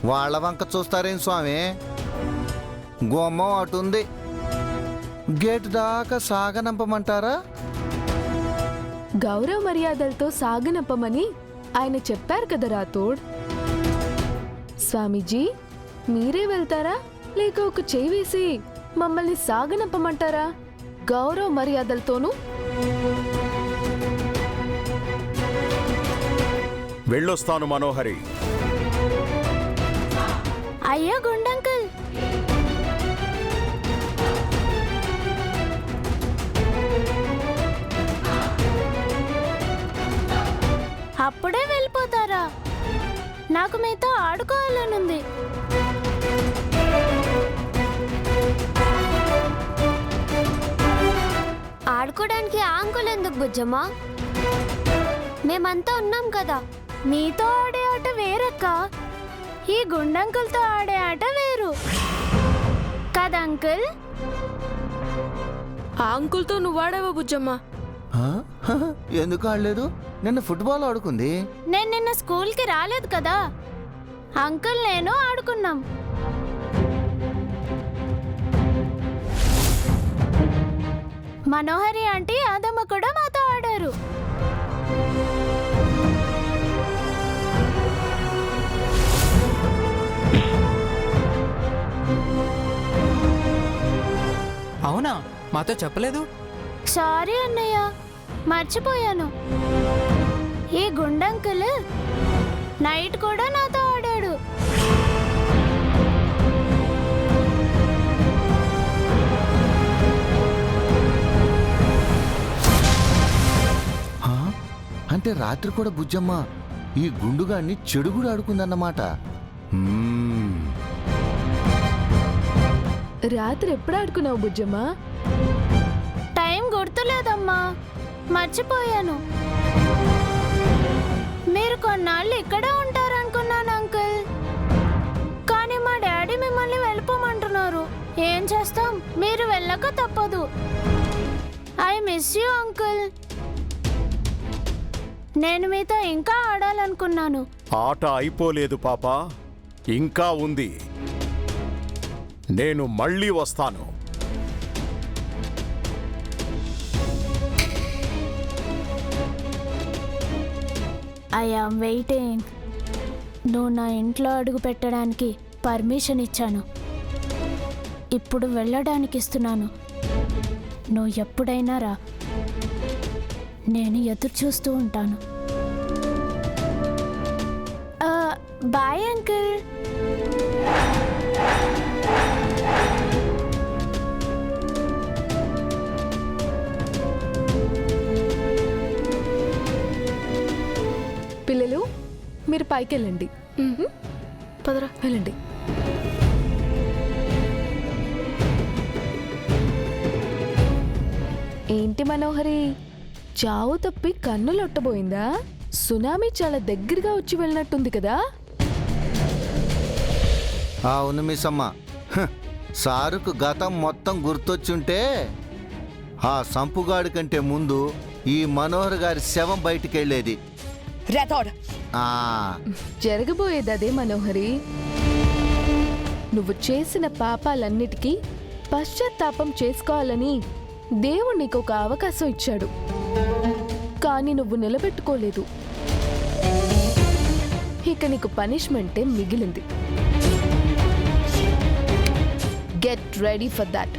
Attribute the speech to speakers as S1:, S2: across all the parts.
S1: వాళ్ళ వంక చూస్తారేం స్వామి? గుమ్మం అటుంది, గేటు దాకా సాగనంపమంటారా?
S2: గౌరవ మర్యాదలతో సాగనంపమని ఆయన చెప్పారు కదా రాథోడ్. స్వామీజీ, మీరే వెళ్తారా లేక ఒక చేయి వేసి మమ్మల్ని సాగనంపమంటారా? గౌరవ మర్యాదలతోనూ.
S3: వెళ్ళొస్తాను మనోహరి.
S4: అయ్యో గుండంకుల్, అప్పుడే వెళ్ళిపోతారా? నాకు మీతో ఆడుకోవాలనుంది.
S5: ఆడుకోవడానికి ఆ అంకుల్ ఎందుకు బుజ్జమ్మా? మేమంతా ఉన్నాం కదా.
S4: మీతో ఆడే ఆట వేరక్క, ఈ గుండంకుల్తో ఆడే ఆట వేరు కదా అంకుల్?
S6: ఆ అంకుల్తో నువ్వాడావా బుజ్జమ్మ?
S1: ఎందుకు ఆడలేదు? నిన్న ఫుట్బాల్ ఆడుకుంది.
S4: నేను నిన్న స్కూల్కి రాలేదు కదా, అంకుల్ నేను ఆడుకున్నాం. మనోహరి ఆంటీ యాదమ్మ కూడా మాతో ఆడారు.
S7: అవునా? మాతో చెప్పలేదు.
S4: సారీ అన్నయ్య, మర్చిపోయాను. ఈ గుండంకుల్ నైట్ కూడా నాతో ఆడాడు.
S1: అంటే రాత్రి కూడా బుజ్జమ్మ ఈ గుండుగాన్ని చెడుగుడు ఆడుకుందన్నమాట.
S2: రాత్రి ఎప్పుడు ఆడుకున్నావు బుజ్జమ్మా?
S4: టైం గుర్తులేదమ్మా, మర్చిపోయాను. మీరు కొన్నాళ్ళు ఇక్కడే ఉంటారనుకున్నాను అంకుల్, కానీ మా డాడీ మిమ్మల్ని వెళ్ళిపోమంటున్నారు. ఏం చేస్తాం, మీరు వెళ్ళక తప్పదు. I miss you uncle. నేను మీతో ఇంకా ఆడాలనుకున్నాను.
S3: ఆట అయిపోలేదు పాపా, ఇంకా ఉంది. నేను మళ్ళీ వస్తాను.
S4: I am waiting. నువ్వు నా ఇంట్లో అడుగు పెట్టడానికి పర్మిషన్ ఇచ్చాను, ఇప్పుడు వెళ్ళడానికి ఇస్తున్నాను. నువ్వు ఎప్పుడైనా రా, నేను ఎదురు చూస్తూ ఉంటాను. Bye uncle.
S2: పిల్లలు, మీరు పైకి వెళ్ళండి.
S6: పదరా.
S2: వెళ్ళండి. ఏంటి మనోహరి, చావు తప్పి కన్నులొట్టబోయిందా? సునామీ చాలా దగ్గరగా వచ్చి వెళ్ళినట్టుంది కదా.
S1: అవును మిస్సమ్మ, సారుకు గతం మొత్తం గుర్తొచ్చుంటే ఆ సంపుగాడి కంటే ముందు ఈ మనోహర్ గారి శవం బయటికెళ్ళేది.
S2: జరగబోయేది అదే మనోహరి. నువ్వు చేసిన పాపాలన్నిటికీ పశ్చాత్తాపం చేసుకోవాలని దేవుడు నీకు ఒక అవకాశం ఇచ్చాడు, కానీ నువ్వు నిలబెట్టుకోలేదు. ఇక నీకు పనిష్మెంటే మిగిలింది. Get ready for that.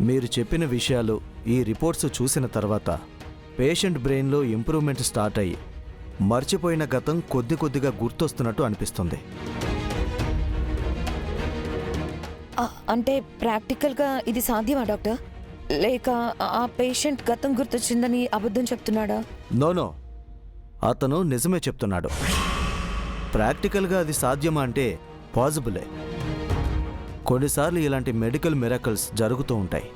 S8: మీరు చెప్పిన విషయాలు ఈ రిపోర్ట్స్ చూసిన తర్వాత పేషెంట్ బ్రెయిన్లో ఇంప్రూవ్మెంట్ స్టార్ట్ అయ్యి మర్చిపోయిన గతం కొద్ది కొద్దిగా గుర్తొస్తున్నట్టు అనిపిస్తుంది.
S9: అంటే ప్రాక్టికల్గా ఇది సాధ్యమా డాక్టర్? లేక ఆ పేషెంట్ గతం గుర్తొచ్చిందని అబద్ధం చెప్తున్నాడా?
S8: నో, అతను నిజమే చెప్తున్నాడు. ప్రాక్టికల్గా అది సాధ్యమా అంటే పాసిబులే. కొన్నిసార్లు ఇలాంటి మెడికల్ మిరాకల్స్ జరుగుతూ ఉంటాయి.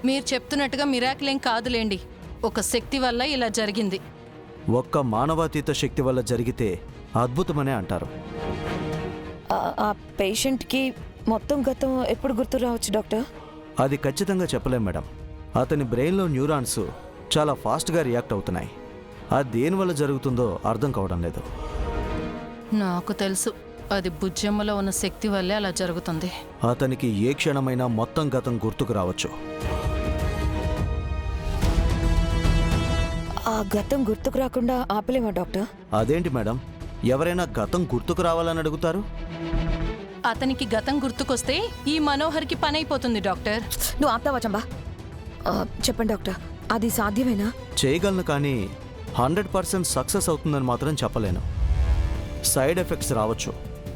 S10: మీరు చెప్తున్నట్టుగా మిరాకిల్ ఏం కాదులేండి, ఒక శక్తి వల్ల ఇలా జరిగింది.
S8: ఒక్క మానవాతీత శక్తి వల్ల జరిగితే అద్భుతమనే అంటారు.
S9: ఆ పేషెంట్కి మొత్తం గతం ఎప్పుడు గుర్తు రావచ్చు డాక్టర్?
S8: అది ఖచ్చితంగా చెప్పలేం మేడం. అతని బ్రెయిన్లో న్యూరాన్స్ చాలా ఫాస్ట్గా రియాక్ట్ అవుతున్నాయి. అది దేనివల్ల జరుగుతుందో అర్థం కావడం లేదు.
S10: నాకు తెలుసు, అది బుజ్జమ్మలో ఉన్న శక్తి వల్లే అలా జరుగుతుంది.
S8: అతనికి ఏ క్షణమైనా మొత్తం గతం గుర్తుకు రావచ్చు.
S9: ఆ గతం గుర్తుకు రాకుండా ఆపలేమా డాక్టర్?
S8: అదేంటి మేడం, ఎవరైనా గతం గుర్తుకు రావాలని అడుగుతారు?
S10: అతనికి గతం గుర్తుకొస్తే ఈ మనోహర్కి పని అయిపోతుంది డాక్టర్.
S9: నువ్వు ఆపుతావా చంబా? చెప్పండి డాక్టర్, అది సాధ్యమేనా?
S8: చేయగలను, కానీ 100% సక్సెస్ అవుతుందని మాత్రం చెప్పలేను. సైడ్ ఎఫెక్ట్స్ రావచ్చు.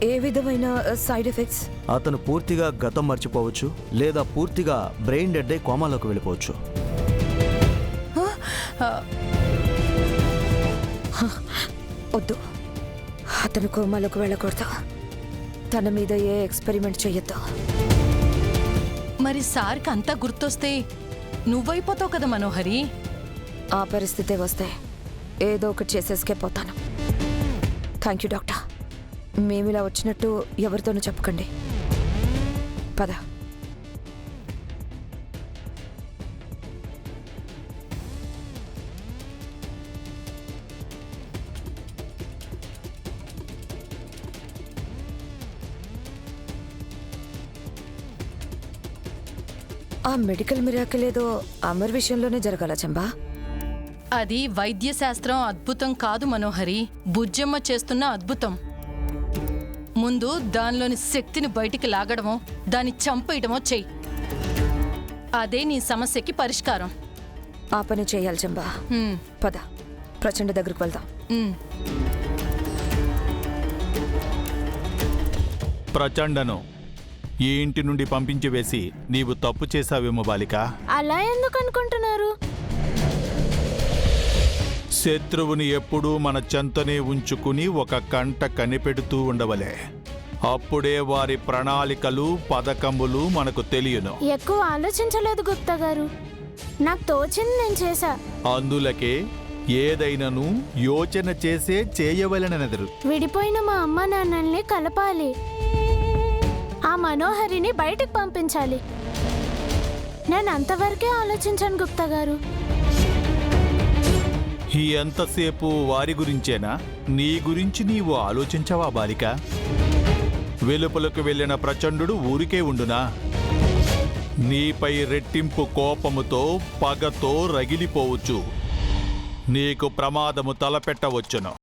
S9: ఏ విధమైన సైడ్ ఎఫెక్ట్స్?
S8: అతను పూర్తిగా గతం మర్చిపోవచ్చు, లేదా పూర్తిగా బ్రెయిన్ డెడ్ అయి కోమాలోకి వెళ్ళిపోవచ్చు.
S9: వద్దు, అతను కోమాలోకి వెళ్ళకూడదు. తన మీద ఏ ఎక్స్పెరిమెంట్ చెయ్యొద్దు.
S10: మరి సార్కి అంతా గుర్తొస్తే నువ్వైపోతావు కదా మనోహరి.
S9: ఆ పరిస్థితే వస్తే ఏదో ఒకటి చేసేసుకే పోతాను. Thank you doctor. మేమిలా వచ్చినట్టు ఎవరితోనూ చెప్పకండి. పద. ఆ మెడికల్ మిరాకిల్ ఏదో అమర్ విషయంలోనే జరగాల చంబా?
S10: అది వైద్య శాస్త్రం అద్భుతం కాదు మనోహరి, బుజ్జమ్మ చేస్తున్న అద్భుతం. ముందు దానిలోని శక్తిని బయటికి లాగడమో దాన్ని చంపేయడమో చెయ్యి. అదే నీ సమస్యకి పరిష్కారం.
S9: ఆ పని చేయాలి చంబా. పద, ప్రచండ దగ్గరికి వెళ్దాం.
S11: ప్రచండను ఈ ఇంటి నుండి పంపించి వేసి నీవు తప్పు చేశావేమో బాలిక.
S4: అలా ఎందుకు అనుకుంటున్నారు?
S11: శత్రువుని ఎప్పుడూ మన చెంతనే ఉంచుకుని ఒక కంట కనిపెడుతూ ఉండవలే. అప్పుడే వారి ప్రణాళికలు పథకములు మనకు తెలియను.
S4: ఎక్కువ ఆలోచించలేదు గుప్తా గారు, నాకు తోచింది నేను చేశా.
S11: అందులకే ఏదైనాను యోచన చేసే చేయవలనెదరు.
S4: విడిపోయిన మా అమ్మ నాన్నల్ని కలపాలి, ఆ మనోహరిని బయటకు పంపించాలి. నేను అంతవరకే ఆలోచించాను గుప్తా గారు.
S11: ఈ ఎంతసేపు వారి గురించేనా? నీ గురించి నీవు ఆలోచించవా బాలిక? వెలుపలకు వెళ్ళిన ప్రచండు ఊరికే ఉండునా? నీపై రెట్టింపు కోపముతో పగతో రగిలిపోవచ్చు. నీకు ప్రమాదము తలపెట్టవచ్చును.